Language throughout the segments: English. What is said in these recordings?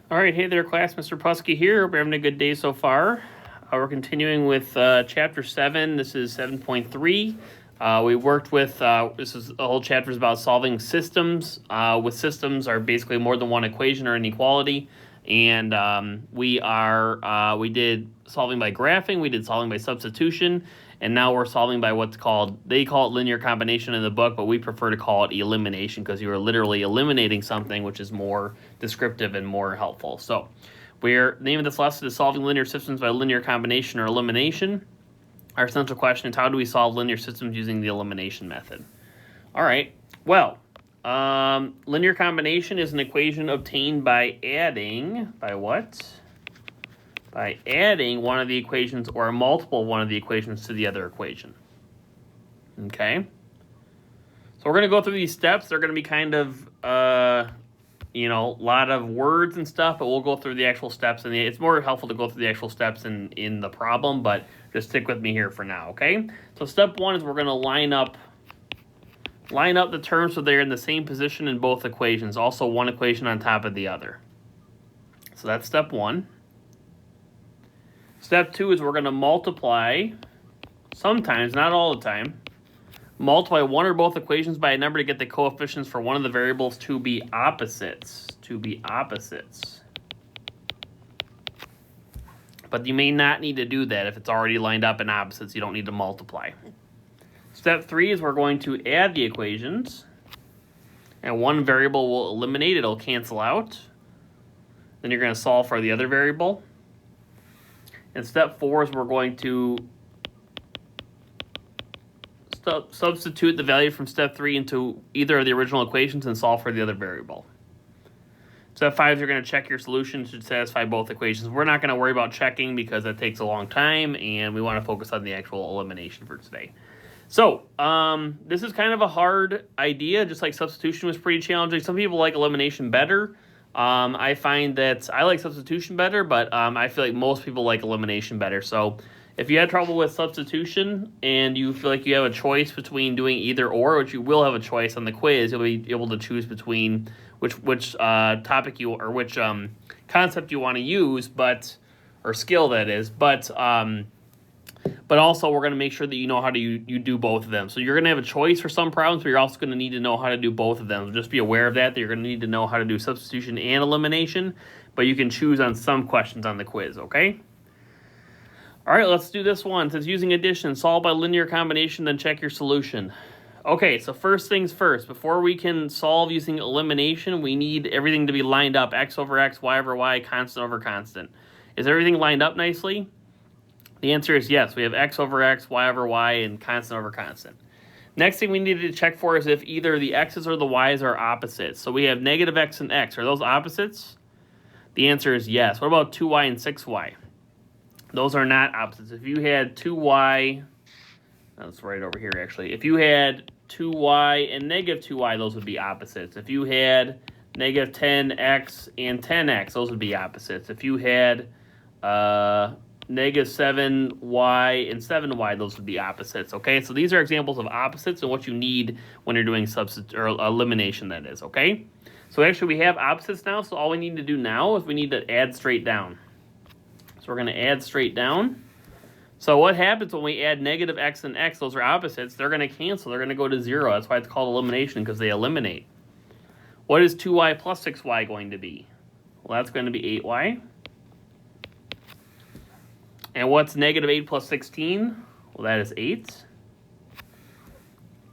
All right, hey there, class. Mr. Pusky here. Hope you're having a good day so far. We're continuing with Chapter 7. This is 7.3. We worked with, this is the whole chapter is about solving systems. With systems are basically more than one equation or inequality. And we did solving by graphing, we did solving by substitution, and now we're solving by what's called, they call it linear combination in the book, but we prefer to call it elimination because you are literally eliminating something, which is more descriptive and more helpful. So the name of this lesson is solving linear systems by linear combination or elimination. Our central question is, how do we solve linear systems using the elimination method? All right, well, linear combination is an equation obtained by adding, by what? By adding one of the equations or a multiple of one of the equations to the other equation. Okay? So we're going to go through these steps. They're going to be kind of, a lot of words and stuff, but we'll go through the actual steps. And it's more helpful to go through the actual steps in the problem, but just stick with me here for now, okay? So step one is we're going to line up the terms so they're in the same position in both equations, also one equation on top of the other. So that's step one. Step two is we're going to multiply, sometimes, not all the time, multiply one or both equations by a number to get the coefficients for one of the variables to be opposites. But you may not need to do that if it's already lined up in opposites. You don't need to multiply. Step three is we're going to add the equations, and one variable will eliminate. It'll cancel out. Then you're going to solve for the other variable. And step four is we're going to substitute the value from step three into either of the original equations and solve for the other variable. Step five, you're going to check your solution to satisfy both equations. We're not going to worry about checking because that takes a long time, and we want to focus on the actual elimination for today. So, this is kind of a hard idea, just like substitution was pretty challenging. Some people like elimination better. I find that I like substitution better, but I feel like most people like elimination better. So if you had trouble with substitution and you feel like you have a choice between doing either or, which you will have a choice on the quiz, you'll be able to choose between which topic you or which concept you want to use, or skill that is. But also we're going to make sure that you know how to you do both of them. So you're going to have a choice for some problems, but you're also going to need to know how to do both of them. So just be aware of that you're going to need to know how to do substitution and elimination, but you can choose on some questions on the quiz, okay? All right, let's do this one. It says using addition, solve by linear combination, then check your solution. Okay, so first things first. Before we can solve using elimination, we need everything to be lined up. X over X, Y over Y, constant over constant. Is everything lined up nicely? The answer is yes. We have X over X, Y over Y, and constant over constant. Next thing we need to check for is if either the X's or the Y's are opposites. So we have negative X and X. Are those opposites? The answer is yes. What about 2Y and 6Y? Those are not opposites. If you had 2Y, that's right over here actually. If you had 2Y and negative 2Y, those would be opposites. If you had negative 10X and 10X, those would be opposites. If you had negative 7Y and 7Y, those would be opposites, okay? So these are examples of opposites and what you need when you're doing elimination, that is, okay? So actually we have opposites now, so all we need to do now is we need to add straight down. So we're going to add straight down. So what happens when we add negative X and X, those are opposites, they're going to cancel, they're going to go to 0. That's why it's called elimination, because they eliminate. What is 2Y plus 6Y going to be? Well, that's going to be 8Y. And what's negative 8 plus 16? Well, that is 8.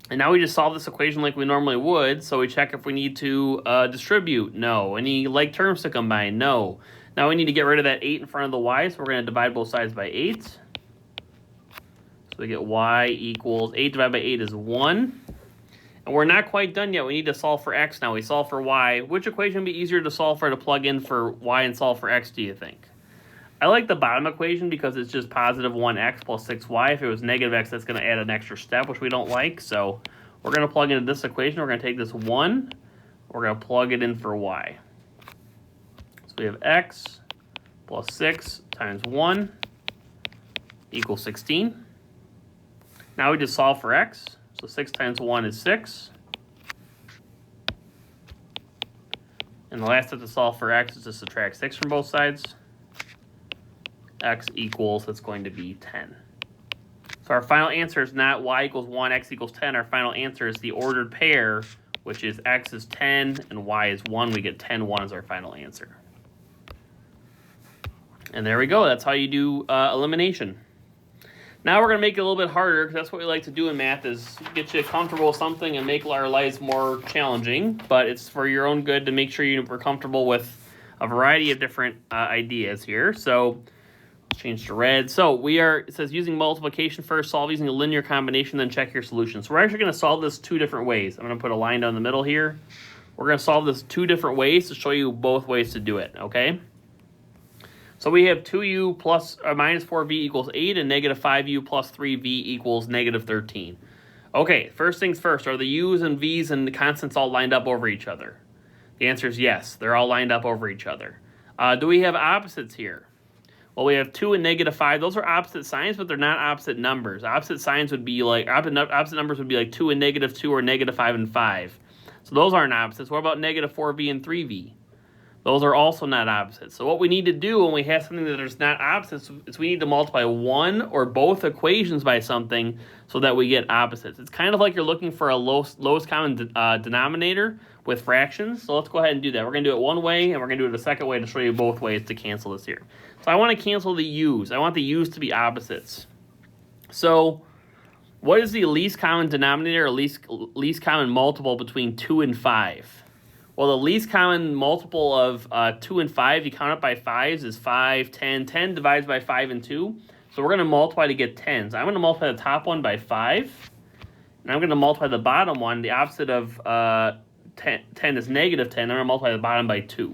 And now we just solve this equation like we normally would. So we check if we need to distribute. No. Any like terms to combine? No. Now we need to get rid of that 8 in front of the y. So we're going to divide both sides by 8. So we get y equals 8 divided by 8 is 1. And we're not quite done yet. We need to solve for x now. We solve for y. Which equation would be easier to solve for to plug in for y and solve for x, do you think? I like the bottom equation because it's just positive 1x plus 6y. If it was negative x, that's going to add an extra step, which we don't like. So we're going to plug into this equation. We're going to take this 1. We're going to plug it in for y. So we have x plus 6 times 1 equals 16. Now we just solve for x. So 6 times 1 is 6. And the last step to solve for x is to subtract 6 from both sides. X equals, that's going to be 10. So our final answer is not y equals 1, x equals 10. Our final answer is the ordered pair, which is x is 10 and y is 1. We get 10, 1 is our final answer. And there we go. That's how you do elimination. Now we're going to make it a little bit harder, because that's what we like to do in math, is get you comfortable with something and make our lives more challenging. But it's for your own good to make sure you're comfortable with a variety of different ideas here. So let's change to red. So it says using multiplication first, solve using a linear combination, then check your solution. So we're actually going to solve this 2 different ways. I'm going to put a line down the middle here. We're going to solve this 2 different ways to show you both ways to do it, okay? So we have 2u plus minus 4v equals 8 and negative 5u plus 3v equals negative 13. Okay, first things first, are the u's and v's and the constants all lined up over each other? The answer is yes, they're all lined up over each other. Do we have opposites here? Well, we have 2 and negative 5. Those are opposite signs, but they're not opposite numbers. Opposite signs would be like, opposite numbers would be like 2 and negative 2 or negative 5 and 5. So those aren't opposites. What about negative 4v and 3v? Those are also not opposites. So what we need to do when we have something that is not opposites is we need to multiply one or both equations by something so that we get opposites. It's kind of like you're looking for a lowest common denominator with fractions. So let's go ahead and do that. We're going to do it one way, and we're going to do it a second way to show you both ways to cancel this here. So I want to cancel the u's. I want the u's to be opposites. So what is the least common denominator or least common multiple between 2 and 5? Well, the least common multiple of 2 and 5, you count it by 5s, is 5, 10. 10 divides by 5 and 2. So we're going to multiply to get 10. So I'm going to multiply the top one by 5. And I'm going to multiply the bottom one. The opposite of 10 is negative 10. I'm going to multiply the bottom by 2.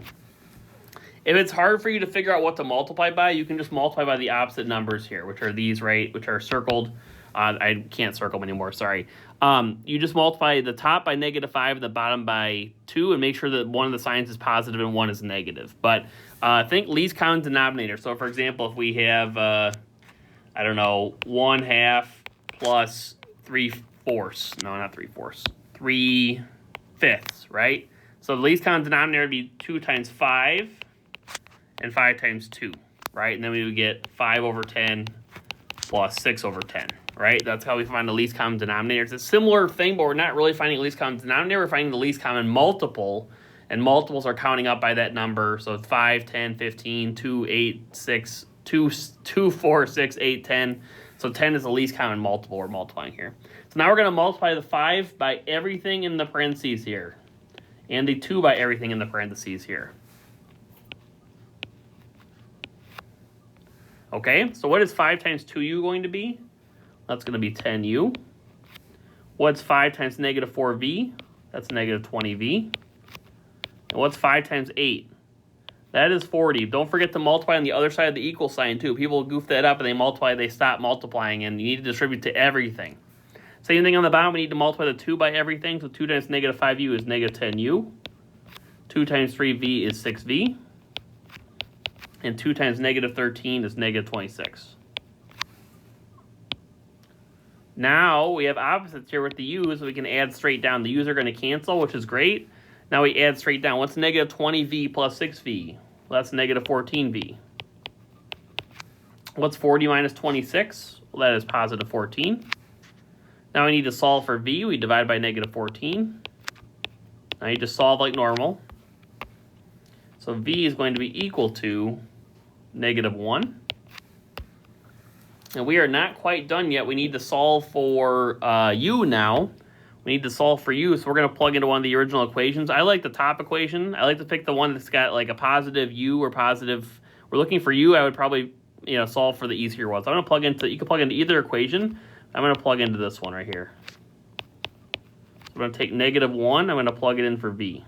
If it's hard for you to figure out what to multiply by, you can just multiply by the opposite numbers here, which are these, right, which are circled. I can't circle them anymore, sorry. You just multiply the top by negative 5 and the bottom by 2 and make sure that one of the signs is positive and one is negative. But think least common denominator. So, for example, if we have, I don't know, 1/2 plus 3/4. No, not 3/4. 3/5, right? So the least common denominator would be 2 times 5 and 5 times 2, right? And then we would get 5 over 10 plus 6 over 10. Right? That's how we find the least common denominator. It's a similar thing, but we're not really finding the least common denominator. We're finding the least common multiple, and multiples are counting up by that number. So it's 5, 10, 15, 2, 8, 6, 2, 4, 6, 8, 10. So 10 is the least common multiple we're multiplying here. So now we're going to multiply the 5 by everything in the parentheses here, and the 2 by everything in the parentheses here. Okay, so what is 5 times 2u going to be? That's going to be 10u. What's 5 times negative 4v? That's negative 20v. And what's 5 times 8? That is 40. Don't forget to multiply on the other side of the equal sign, too. People goof that up and they multiply, they stop multiplying, and you need to distribute to everything. Same thing on the bottom. We need to multiply the 2 by everything. So 2 times negative 5u is negative 10u. 2 times 3v is 6v. And 2 times negative 13 is negative 26. Now we have opposites here with the u's, so we can add straight down. The u's are going to cancel, which is great. Now we add straight down. What's negative 20v plus 6v? Well, that's negative 14v. What's 40 minus 26? Well, that is positive 14. Now we need to solve for v. We divide by negative 14. Now you just solve like normal. So v is going to be equal to negative 1. And we are not quite done yet. We need to solve for u now. We need to solve for u, so we're going to plug into one of the original equations. I like the top equation. I like to pick the one that's got like a positive u or positive. We're looking for u. I would probably solve for the easier one. So I'm going to plug into, you can plug into either equation. I'm going to plug into this one right here. So I'm going to take negative 1. I'm going to plug it in for v.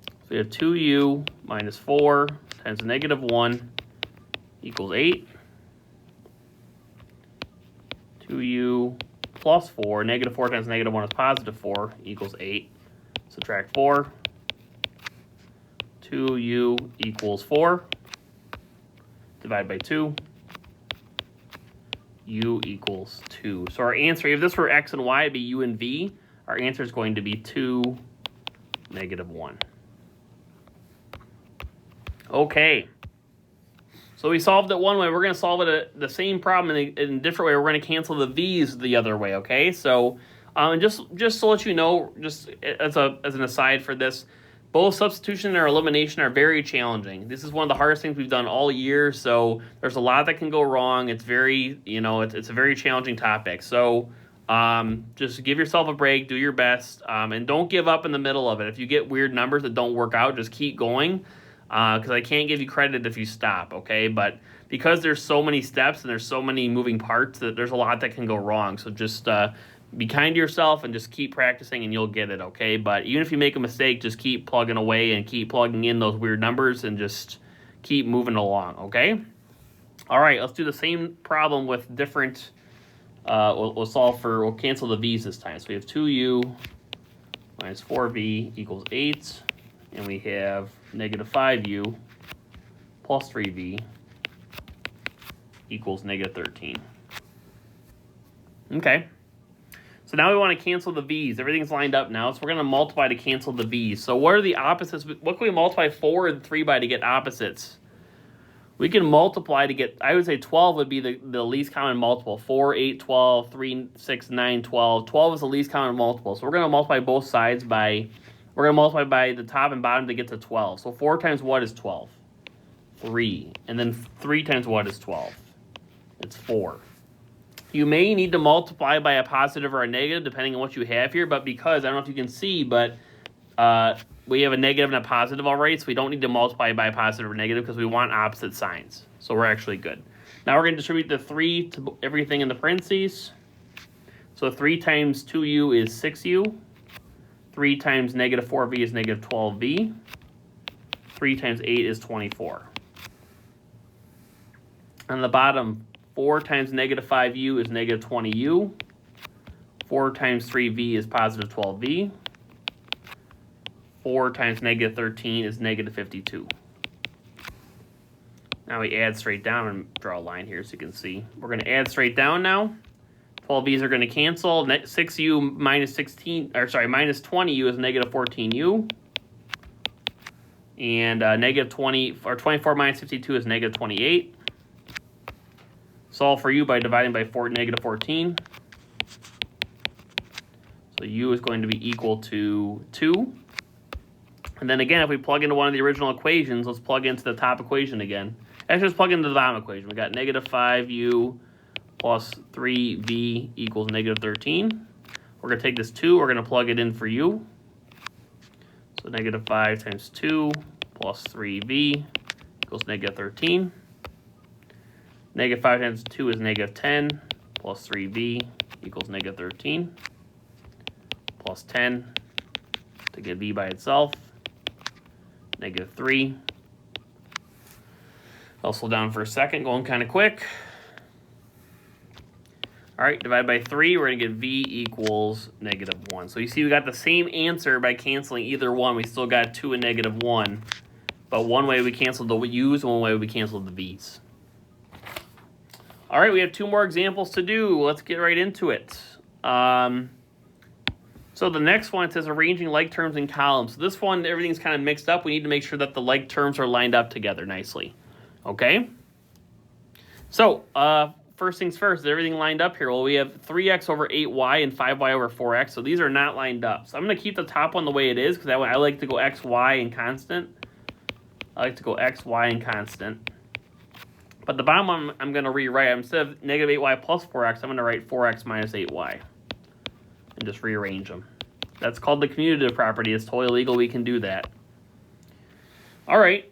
So we have 2u minus 4 times negative 1 equals 8. 2u plus 4, negative 4 times negative 1 is positive 4, equals 8. Subtract 4. 2u equals 4. Divide by 2. U equals 2. So our answer, if this were x and y, it'd be u and v. Our answer is going to be 2, negative 1. Okay. So we solved it one way. We're going to solve it the same problem in a different way. We're going to cancel the v's the other way, okay? So just to let you know, just as an aside for this, both substitution and elimination are very challenging. This is one of the hardest things we've done all year, so there's a lot that can go wrong. It's very, it's a very challenging topic. So just give yourself a break, do your best, and don't give up in the middle of it. If you get weird numbers that don't work out, just keep going, because I can't give you credit if you stop, okay? But because there's so many steps and there's so many moving parts, that there's a lot that can go wrong. So just be kind to yourself and just keep practicing and you'll get it, okay? But even if you make a mistake, just keep plugging away and keep plugging in those weird numbers and just keep moving along, okay? All right, let's do the same problem with different, we'll cancel the v's this time. So we have 2u minus 4v equals 8, and we have negative 5u plus 3v equals negative 13. Okay. So now we want to cancel the v's. Everything's lined up now, so we're going to multiply to cancel the v's. So what are the opposites? What can we multiply 4 and 3 by to get opposites? We can multiply to get, I would say 12 would be the least common multiple. 4, 8, 12, 3, 6, 9, 12. 12 is the least common multiple. So we're going to multiply both sides by, we're going to multiply by the top and bottom to get to 12. So 4 times what is 12? 3. And then 3 times what is 12? It's 4. You may need to multiply by a positive or a negative, depending on what you have here, but because, I don't know if you can see, but we have a negative and a positive already, so we don't need to multiply by a positive or negative because we want opposite signs. So we're actually good. Now we're going to distribute the 3 to everything in the parentheses. So 3 times 2u is 6u. 3 times negative 4v is negative 12v. 3 times 8 is 24. On the bottom, 4 times negative 5u is negative 20u. 4 times 3v is positive 12v. 4 times negative 13 is negative 52. Now we add straight down and draw a line here so you can see. We're going to add straight down now. 12v's are going to cancel. 6u minus 20u is negative 14u. And negative 24 minus 52 is negative 28. Solve for u by dividing by negative 14. So u is going to be equal to 2. And then again, if we plug into one of the original equations, let's plug into the top equation again. Actually, let's plug into the bottom equation. We got negative 5u plus 3v equals negative 13. We're going to take this 2, we're going to plug it in for u. So negative 5 times 2 plus 3v equals negative 13. Negative 5 times 2 is negative 10, plus 3v equals negative 13, plus 10 to get v by itself, negative 3. I'll slow down for a second, going kind of quick. All right, divided by 3, we're going to get v equals negative 1. So you see we got the same answer by canceling either one. We still got 2 and negative 1. But one way we canceled the u's, one way we canceled the v's. All right, we have 2 more examples to do. Let's get right into it. So the next one says arranging like terms in columns. So this one, everything's kind of mixed up. We need to make sure that the like terms are lined up together nicely. Okay? So first things first, is everything lined up here? Well, we have 3x over 8y and 5y over 4x. So these are not lined up. So I'm going to keep the top one the way it is because I like to go x, y, and constant. I like to go x, y, and constant. But the bottom one I'm going to rewrite. Instead of negative 8y plus 4x, I'm going to write 4x minus 8y. And just rearrange them. That's called the commutative property. It's totally legal. We can do that. All right.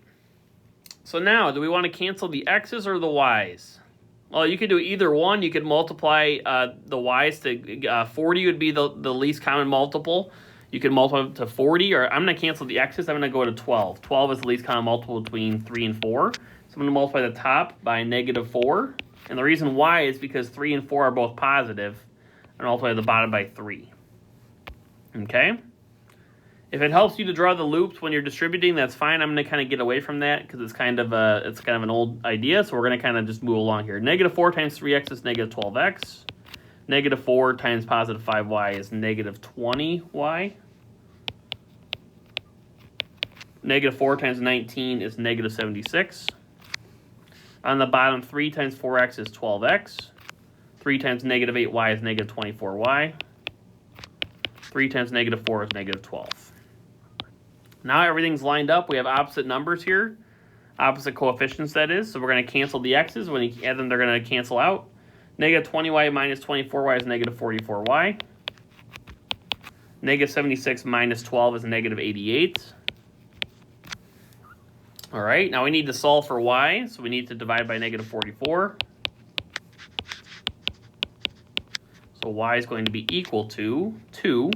So now, do we want to cancel the x's or the y's? Well, you could do either one. You could multiply the y's to 40 would be the least common multiple. You could multiply to 40, or I'm going to cancel the x's. I'm going to go to 12. 12 is the least common multiple between 3 and 4. So I'm going to multiply the top by negative 4. And the reason why is because 3 and 4 are both positive. And multiply the bottom by 3. Okay? If it helps you to draw the loops when you're distributing, that's fine. I'm going to kind of get away from that because it's kind of an old idea. So we're going to kind of just move along here. Negative 4 times 3x is negative 12x. Negative 4 times positive 5y is negative 20y. Negative 4 times 19 is negative 76. On the bottom, 3 times 4x is 12x. 3 times negative 8y is negative 24y. 3 times negative 4 is negative 12. Now everything's lined up. We have opposite numbers here. Opposite coefficients, that is. So we're going to cancel the x's. When you add them, they're going to cancel out. Negative 20y minus 24y is negative 44y. Negative 76 minus 12 is negative 88. All right, now we need to solve for y, so we need to divide by negative 44. So y is going to be equal to 2.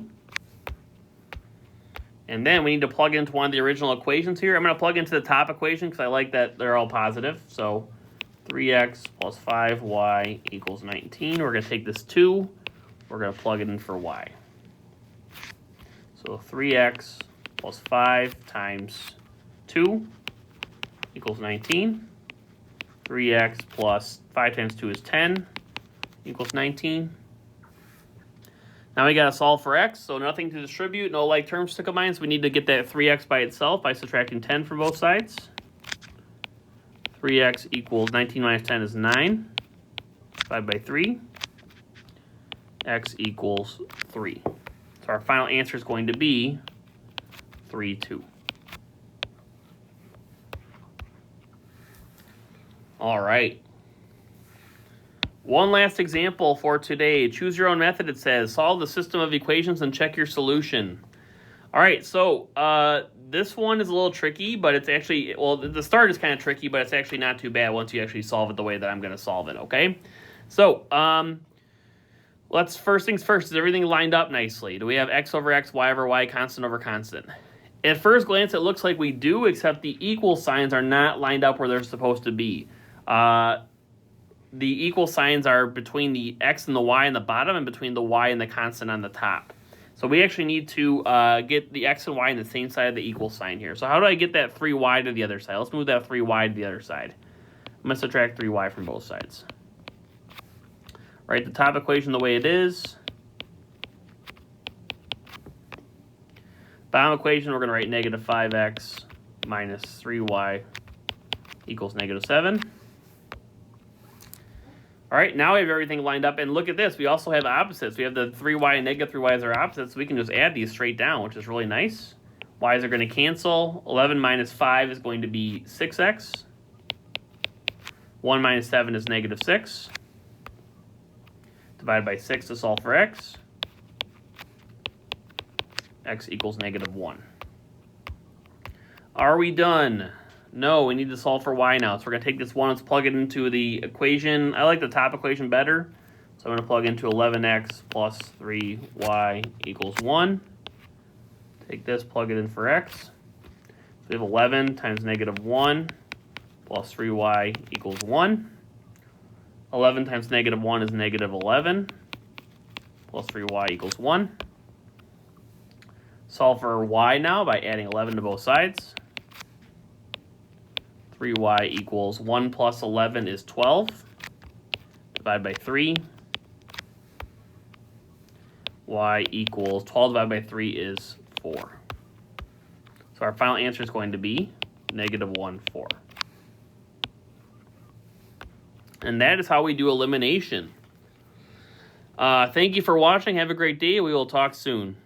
And then we need to plug into one of the original equations here. I'm going to plug into the top equation because I like that they're all positive. So 3x plus 5y equals 19. We're going to take this 2. We're going to plug it in for y. So 3x plus 5 times 2 equals 19. 3x plus 5 times 2 is 10 equals 19. Now we got to solve for x, so nothing to distribute, no like terms to combine, so we need to get that 3x by itself by subtracting 10 from both sides. 3x equals 19 minus 10 is 9. 5 by 3. X equals 3. So our final answer is going to be 3, 2. All right. One last example for today. Choose your own method, it says. Solve the system of equations and check your solution. All right, so this one is a little tricky, but it's actually, well, the start is kind of tricky, but it's actually not too bad once you actually solve it the way that I'm going to solve it, okay? So let's, first things first, is everything lined up nicely? Do we have x over x, y over y, constant over constant? At first glance, it looks like we do, except the equal signs are not lined up where they're supposed to be. The equal signs are between the x and the y on the bottom and between the y and the constant on the top. So we actually need to get the x and y on the same side of the equal sign here. So how do I get that 3y to the other side? Let's move that 3y to the other side. I'm going to subtract 3y from both sides. Write the top equation the way it is. Bottom equation, we're going to write negative 5x minus 3y equals negative 7. All right, now we have everything lined up, and look at this. We also have opposites. We have the 3y and negative 3y as our opposites, so we can just add these straight down, which is really nice. Y's are going to cancel. 11 minus 5 is going to be 6x. 1 minus 7 is negative 6. Divide by 6 to solve for x. X equals negative 1. Are we done? No, we need to solve for y now. So we're going to take this 1, let's plug it into the equation. I like the top equation better. So I'm going to plug into 11x plus 3y equals 1. Take this, plug it in for x. So we have 11 times negative 1 plus 3y equals 1. 11 times negative 1 is negative 11 plus 3y equals 1. Solve for y now by adding 11 to both sides. 3y equals 1 plus 11 is 12. Divide by 3. Y equals 12 divided by 3 is 4. So our final answer is going to be negative 1, 4. And that is how we do elimination. Thank you for watching. Have a great day. We will talk soon.